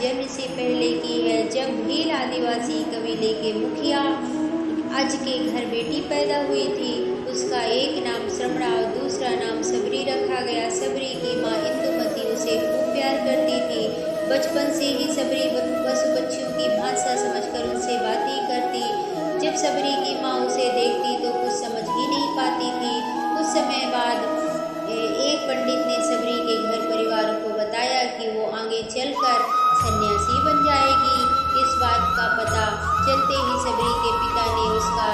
जन्म से पहले की है, जब भील आदिवासी कबीले के मुखिया आज के घर बेटी पैदा हुई थी। उसका एक नाम श्रमणा और दूसरा नाम सबरी रखा गया। सबरी की माँ इंदुमती उसे खूब प्यार करती थी। बचपन से ही सबरी पशु पक्षियों की भाषा समझकर उनसे बातें करती। जब सबरी की माँ उसे देखती तो कुछ समझ ही नहीं पाती थी। कुछ समय बाद एक पंडित ने सबरी के घर परिवार को बताया कि वो आगे चलकर सन्यासी बन जाएगी। इस बात का पता चलते ही सबरी के पिता ने उसका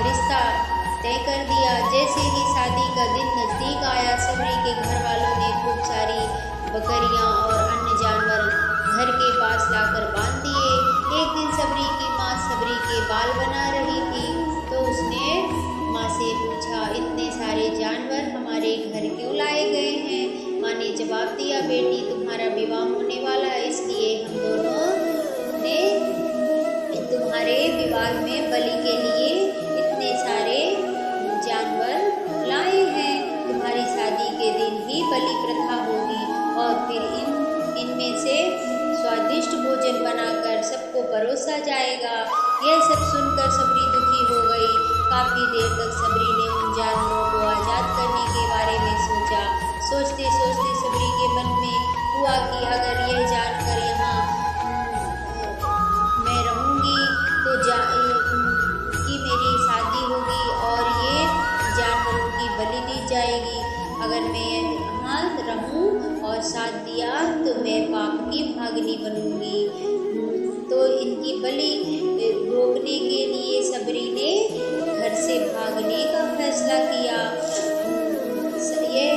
रिश्ता तय कर दिया। जैसे ही शादी का दिन नजदीक आया, सबरी के घर वालों ने खूब सारी बकरियां और अन्य जानवर घर के पास लाकर बांध दिए। एक दिन सबरी की माँ सबरी के बाल बना रही थी तो उसने माँ से पूछा, इतने सारे जानवर हमारे घर क्यों लाए गए हैं? माँ ने जवाब दिया, बेटी तुम्हारा विवाह होने वाला है, इसलिए हम दोनों ने तुम्हारे विवाह में बलि के लिए इतने सारे जानवर लाए हैं। तुम्हारी शादी के दिन ही बलि प्रथा होगी और फिर इनमें से स्वादिष्ट भोजन बनाकर सबको परोसा जाएगा। यह सब सुनकर सबरी दुखी हो गई। काफी देर तक सबरी ने उन जानवरों को आजाद करने के बारे में सोचा। सोचते सोचते सबरी के मन में हुआ कि अगर यह जानकर यहाँ मैं रहूँगी तो कि मेरी शादी होगी और ये जानवरों की बलि दी जाएगी। अगर मैं यहाँ रहूँ और साथ दिया तो मैं पाप की भागिनी बनूंगी। तो इनकी बलि रोकने के लिए सबरी ने घर से भागने का फैसला किया। यह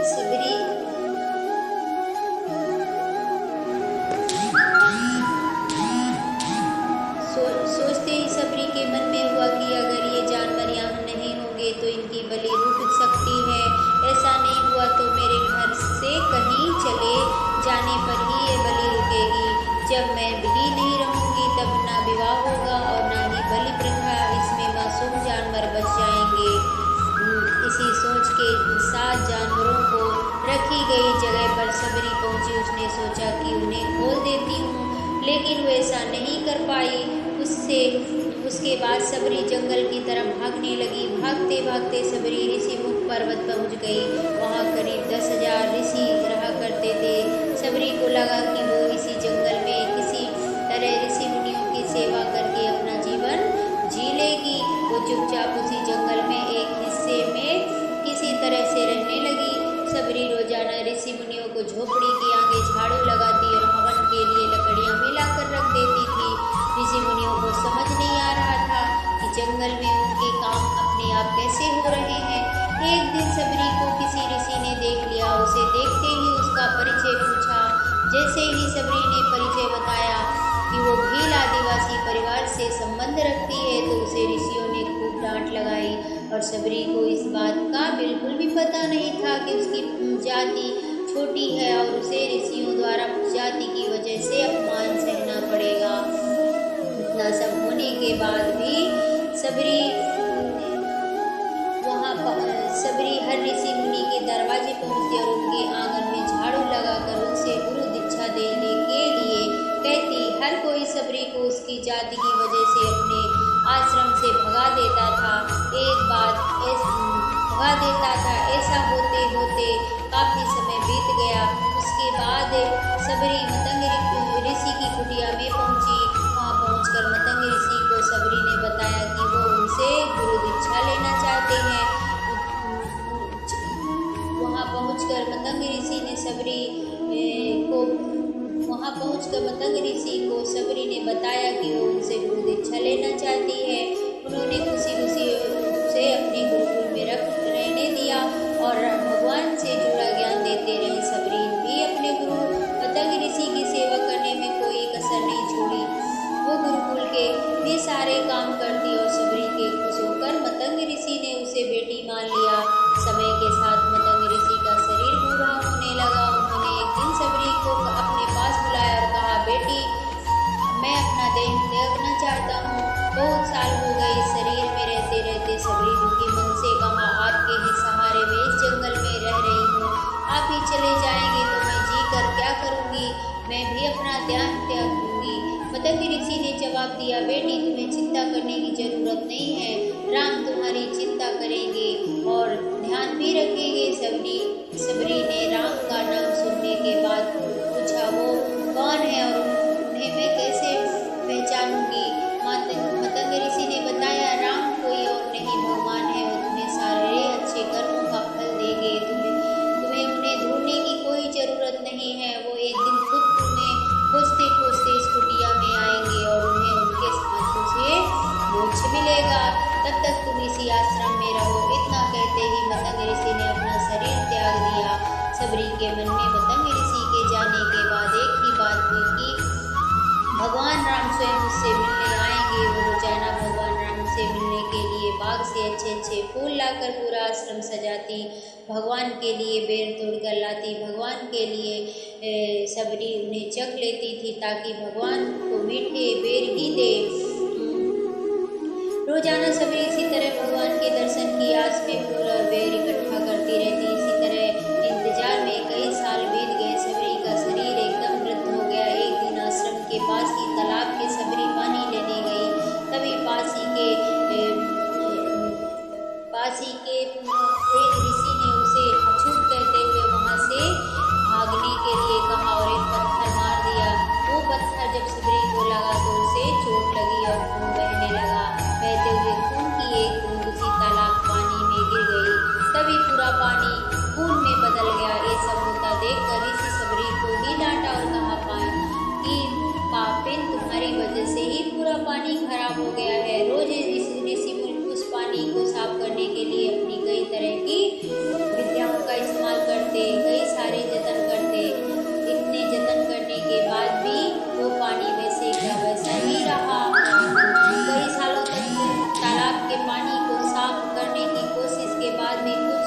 सबरी सोचते ही सबरी के मन में हुआ कि अगर ये जानवर यहाँ नहीं होंगे तो इनकी बलि रुक सकती है। ऐसा नहीं हुआ तो मेरे घर से कहीं चले जाने पर ही ये बलि रुकेगी। जब मैं भी नहीं रहूँगी तब ना विवाह होगा और ना ही बलि प्रथा, इसमें मासूम जानवर बच जाएंगे। इसी सोच के 7 जानवरों को रखी गई जगह पर सबरी पहुँची। उसने सोचा कि उन्हें खोल देती हूँ, लेकिन वो ऐसा नहीं कर पाई। उसके बाद सबरी जंगल की तरफ भागने लगी। भागते भागते सबरी ऋषि मुख पर्वत पहुँच गई। वहाँ करीब 10,000 ऋषि रहा करते थे। सबरी को लगा कि वो इसी जंगल में किसी तरह ऋषि मुनियों की सेवा करके अपना जीवन जी लेगी। वो चुपचाप उसी जंगल में एक हिस्से में किसी तरह से रहने लगी। सबरी रोजाना ऋषि मुनियों को झोपड़ी के आगे झाड़ू लगाती और हवन के लिए लकड़ियाँ मिलाकर रख देती थी। ऋषि मुनियों को समझ नहीं आ रहा था कि जंगल में उनके काम अपने आप कैसे हो रहे हैं। एक दिन सबरी को किसी ऋषि ने देख लिया। उसे देखते ही उसका परिचय पूछा। जैसे ही सबरी ने परिचय बताया कि वो भील आदिवासी परिवार से संबंध रखती है तो उसे ऋषियों ने खूब डांट लगाई। और सबरी को इस बात का बिल्कुल भी पता नहीं था कि उसकी जाति छोटी है और उसे ऋषियों द्वारा जाति की वजह से अपमान सहना पड़ेगा। इतना सब होने के बाद भी सबरी हर ऋषि मुनि के दरवाजे पहुँचती और उनके आंगन में झाड़ू लगाकर उनसे गुरु दीक्षा देने के लिए कहती। हर कोई सबरी को उसकी जाति की वजह से अपने आश्रम से भगा देता था। ऐसा होते होते काफी समय बीत गया। उसके बाद सबरी मतंग ऋषि की कुटिया में पहुंची। वहां पहुंचकर मतंग ऋषि को सबरी ने बताया कि वो उनसे गुरु दीक्षा लेना चाहते हैं। वहां पहुंचकर मतंग ऋषि को सबरी ने बताया कि वो उनसे गुरु दीक्षा लेना चाहती है। उन्होंने खुशी से अपने गुरुकुल में रहने दिया और भगवान से जुड़ा ज्ञान देते रहे। सबरी भी अपने गुरु मतंग ऋषि की सेवा करने में कोई कसर नहीं छोड़ी। वो गुरुकुल के भी सारे काम करती और सबरी के खुश होकर मतंग ऋषि ने उसे बेटी मान लिया। समय के साथ मतंग ऋषि का शरीर बूढ़ा होने लगा। उन्होंने एक दिन सबरी को अपने पास बुलाया और कहा, बेटी मैं अपना देह त्यागना चाहता हूँ। बहुत साल हो गए इस शरीर में रहते रहते। सबरी दुखी मन मैं भी अपना ध्यान त्याग दूंगी। मतंग ऋषि ने जवाब दिया, बेटी तुम्हें चिंता करने की जरूरत नहीं है, राम तुम्हारी चिंता करेंगे और ध्यान भी रखेंगे। सबरी ने राम का नाम सुनने के बाद पूछा, वो कौन है और उन्हें मैं कैसे पहचानूंगी? मतंग ऋषि ने बताया, राम कोई और नहीं भगवान है, वो तुम्हें सारे अच्छे कर्मों का फल देंगे। तुम्हें उन्हें ढूंढने की कोई जरूरत नहीं है, वो एक दिन खुद तुम्हें खोजते खोजते इस कुटिया में आएंगे और उन्हें उनके हाथों से मोक्ष मिलेगा। तब तक तुम इसी आश्रम में रहो। इतना कहते ही मतंग ऋषि ने अपना शरीर त्याग दिया। सबरी के मन में मतंग ऋषि के जाने के बाद एक ही बात हुई कि भगवान राम स्वयं उससे मिलने आएंगे। वो रोजाना भगवान राम से मिलने के लिए बाग से अच्छे अच्छे फूल लाकर पूरा आश्रम सजाती, भगवान के लिए बेर तोड़कर लाती, भगवान के लिए सबरी उन्हें चख लेती थी ताकि भगवान को मीठे बेर ही दे। रोजाना सबरी इसी तरह भगवान के दर्शन की आस में फूल और बेर इकट्ठा करती रहती। इसी तरह इंतजार में कई साल बीत गए। सबरी का शरीर एकदम वृद्ध हो गया। एक दिन आश्रम के पास ही तालाब के सबरी पानी लेने गई। तभी पास ही के एक ऋषि ने उसे अछूत कहते हुए वहां से भागने के लिए कहा और एक पत्थर मार दिया। वो पत्थर जब सबरी को लगा तो उसे चोट लगी और खून बहने लगा। बहते हुए खून की एक बूंद उसी तालाब पानी में गिर गई। तभी पूरा पानी खून में बदल गया। ये सब होता देखकर ऋषि सबरी को ही डांटा और कहा, पापिन तुम्हारी वजह से ही पूरा पानी खराब हो गया है। रोज ऋषि उस पानी को साफ करने के लिए अपनी कई तरह की विद्याओं का इस्तेमाल करते, कई सारे जतन करते। इतने जतन करने के बाद भी वो पानी वैसे का वैसा ही रहा। कई सालों तक तालाब के पानी को साफ करने की कोशिश के बाद भी कुछ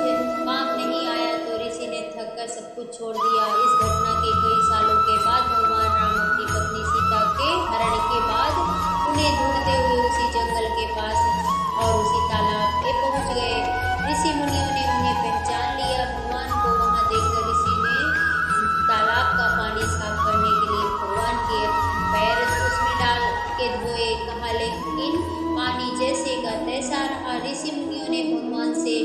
काम नहीं आया तो ऋषि ने थक कर सब कुछ छोड़ दिया। इस घटना के कई सालों के बाद भगवान राम अपनी पत्नी सीता के हरण के बाद उन्हें ढूंढते हुए उसी जंगल के पास और उसी तालाब पे पहुंच गए। ऋषि मुनियों ने उन्हें पहचान लिया। भगवान को वहां देखकर ऋषि ने तालाब का पानी साफ करने के लिए भगवान के पैर उसमें डाल के धोए। कहा, लेकिन पानी जैसे का तैसा रहा। ऋषि मुनियों ने भगवान से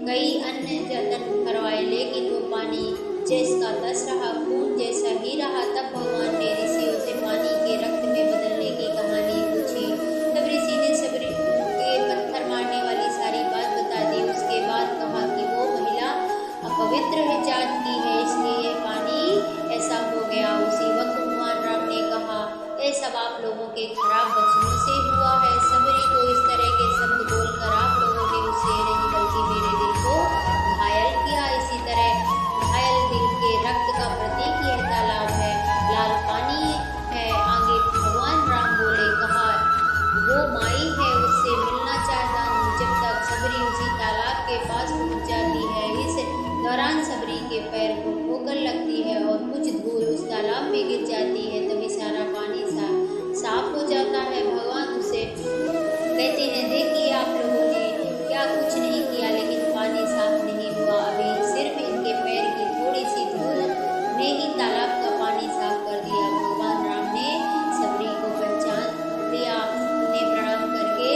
कई अन्य जतन करवाए लेकिन वो पानी जैसा तस रहा, खून जैसा ही रहा। तब भगवान ने ऋषियों से पानी के रक्त में बदलने की कहानी पूछी। तब ऋषि ने सबरी के पत्थर मारने वाली सारी बात बता दी। उसके बाद कहा कि वो महिला अपवित्र जात की है, इसलिए यह पानी ऐसा हो गया। उसी वक्त भगवान राम ने कहा, यह सब आप लोगों के खराब वचनों से हुआ है। सबरी को इस तरह के शब्द बोलकर आप लोगों ने उसे नहीं बल्कि मेरे दिल को घायल किया। इसी तरह घायल दिल के रक्त का प्रतीक यह तालाब है, लाल पानी है। आगे भगवान राम बोले, कहा, वो माई है, उससे मिलना चाहता हूँ। जब तक सबरी उसी तालाब के पास पहुँच जाती है, इस दौरान सबरी के पैर को ठोकर लगती है और कुछ दूर उस तालाब में गिर जाती है। तभी सारा पानी साफ हो जाता है। भगवान उसे कहते हैं, देखिए आप लोगों ने क्या कुछ नहीं किया लेकिन पानी साफ नहीं हुआ। अभी सिर्फ इनके पैर की थोड़ी सी धूल ने ही तालाब का पानी साफ कर दिया। भगवान राम ने सबरी को पहचान लिया। उन्हें प्रणाम करके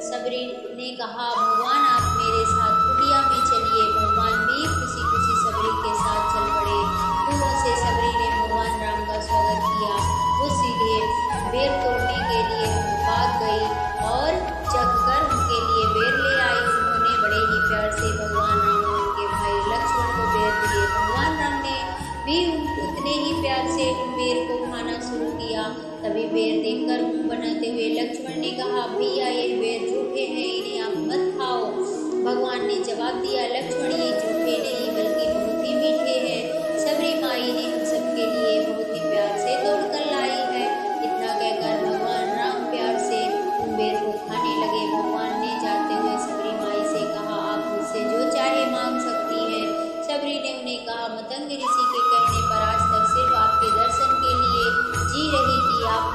सबरी ने कहा, भगवान आप मेरे साथ कुटिया में चलिए। भगवान भी खुशी खुशी सबरी के साथ चल पड़े। फूलों से सबरी ने भगवान राम का स्वागत किया। वो सीधे बेर तोड़ने के लिए भाग गई और चख कर उनके लिए बेर ले आई। उन्होंने बड़े ही प्यार से भगवान राम और उनके भाई लक्ष्मण को बेर दिए। भगवान राम ने भी उतने ही प्यार से बेर को खाना शुरू किया। तभी बेर देखकर मुंह बनाते हुए लक्ष्मण ने कहा, भैया ये बेर झूठे हैं, इन्हें आप मत खाओ। भगवान ने जवाब दिया, लक्ष्मण ये झूठे नहीं बल्कि बहुत ही मीठे हैं। सबरी माई ने हम सबके लिए बहुत ही प्यार से तोड़कर लाई है। इतना कहकर भगवान राम प्यार से बेर को खाने लगे। भगवान ने जाते हुए सबरी माई से कहा, आप मुझसे जो चाहे मांग सकती हैं। सबरी ने उन्हें कहा, मतंग ऋषि के कहने पर आज तक सिर्फ आपके दर्शन के लिए जी रही थी। आप